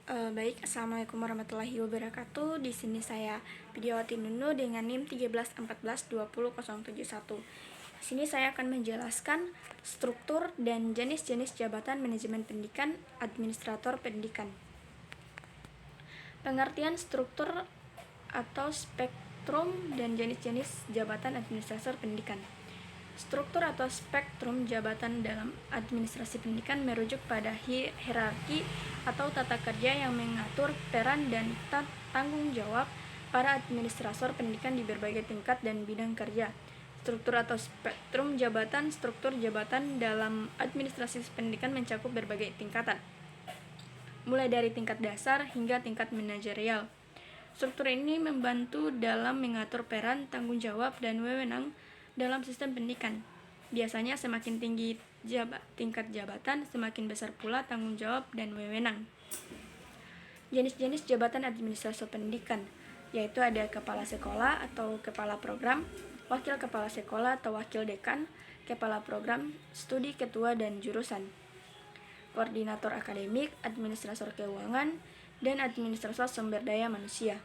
Baik, Assalamualaikum warahmatullahi wabarakatuh. Di sini saya Widiawati Nunu dengan NIM 13142071. Di sini saya akan menjelaskan struktur dan jenis-jenis jabatan manajemen pendidikan, administrator pendidikan. Pengertian struktur atau spektrum dan jenis-jenis jabatan administrator pendidikan. Struktur atau spektrum jabatan dalam administrasi pendidikan merujuk pada hierarki atau tata kerja yang mengatur peran dan tanggung jawab para administrator pendidikan di berbagai tingkat dan bidang kerja. Struktur atau spektrum jabatan. Struktur jabatan dalam administrasi pendidikan mencakup berbagai tingkatan, mulai dari tingkat dasar hingga tingkat manajerial. Struktur ini membantu dalam mengatur peran, tanggung jawab, dan wewenang dalam sistem pendidikan. Biasanya semakin tinggi tingkat jabatan, semakin besar pula tanggung jawab dan wewenang. Jenis-jenis jabatan administrasi pendidikan, yaitu ada kepala sekolah atau kepala program, wakil kepala sekolah atau wakil dekan, kepala program studi, ketua dan jurusan, koordinator akademik, administrator keuangan, dan administrator sumber daya manusia.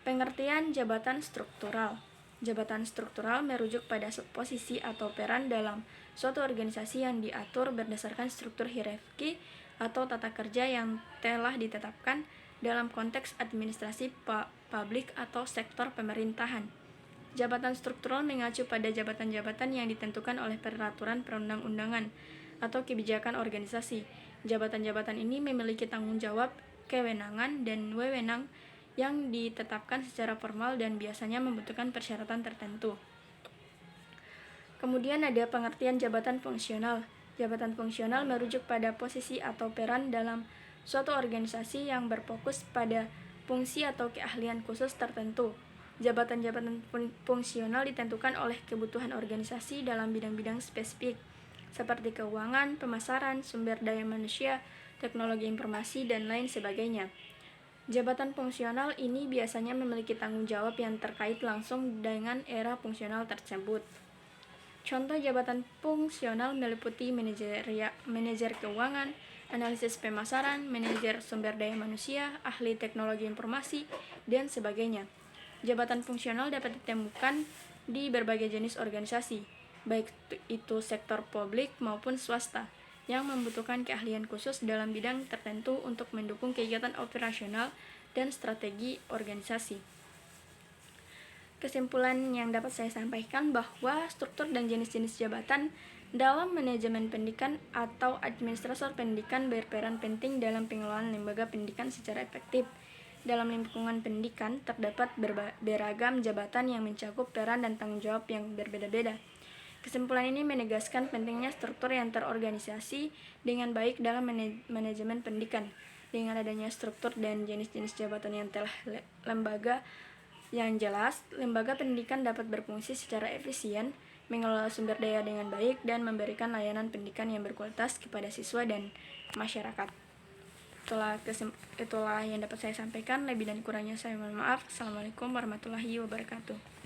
Pengertian jabatan struktural. Jabatan struktural merujuk pada posisi atau peran dalam suatu organisasi yang diatur berdasarkan struktur hierarki atau tata kerja yang telah ditetapkan dalam konteks administrasi publik atau sektor pemerintahan. Jabatan struktural mengacu pada jabatan-jabatan yang ditentukan oleh peraturan perundang-undangan atau kebijakan organisasi. Jabatan-jabatan ini memiliki tanggung jawab, kewenangan, dan wewenang yang ditetapkan secara formal dan biasanya membutuhkan persyaratan tertentu. Kemudian ada pengertian jabatan fungsional. Jabatan fungsional merujuk pada posisi atau peran dalam suatu organisasi yang berfokus pada fungsi atau keahlian khusus tertentu. Jabatan-jabatan fungsional ditentukan oleh kebutuhan organisasi dalam bidang-bidang spesifik, seperti keuangan, pemasaran, sumber daya manusia, teknologi informasi, dan lain sebagainya. Jabatan fungsional ini biasanya memiliki tanggung jawab yang terkait langsung dengan era fungsional tersebut. Contoh jabatan fungsional meliputi manajer keuangan, analisis pemasaran, manajer sumber daya manusia, ahli teknologi informasi, dan sebagainya. Jabatan fungsional dapat ditemukan di berbagai jenis organisasi, baik itu sektor publik maupun swasta, yang membutuhkan keahlian khusus dalam bidang tertentu untuk mendukung kegiatan operasional dan strategi organisasi. Kesimpulan yang dapat saya sampaikan bahwa struktur dan jenis-jenis jabatan dalam manajemen pendidikan atau administrator pendidikan berperan penting dalam pengelolaan lembaga pendidikan secara efektif. Dalam lingkungan pendidikan terdapat beragam jabatan yang mencakup peran dan tanggung jawab yang berbeda-beda. Kesimpulan ini menegaskan pentingnya struktur yang terorganisasi dengan baik dalam manajemen pendidikan. Dengan adanya struktur dan jenis-jenis jabatan yang telah lembaga yang jelas, lembaga pendidikan dapat berfungsi secara efisien, mengelola sumber daya dengan baik, dan memberikan layanan pendidikan yang berkualitas kepada siswa dan masyarakat. Itulah yang dapat saya sampaikan. Lebih dan kurangnya saya mohon maaf. Assalamualaikum warahmatullahi wabarakatuh.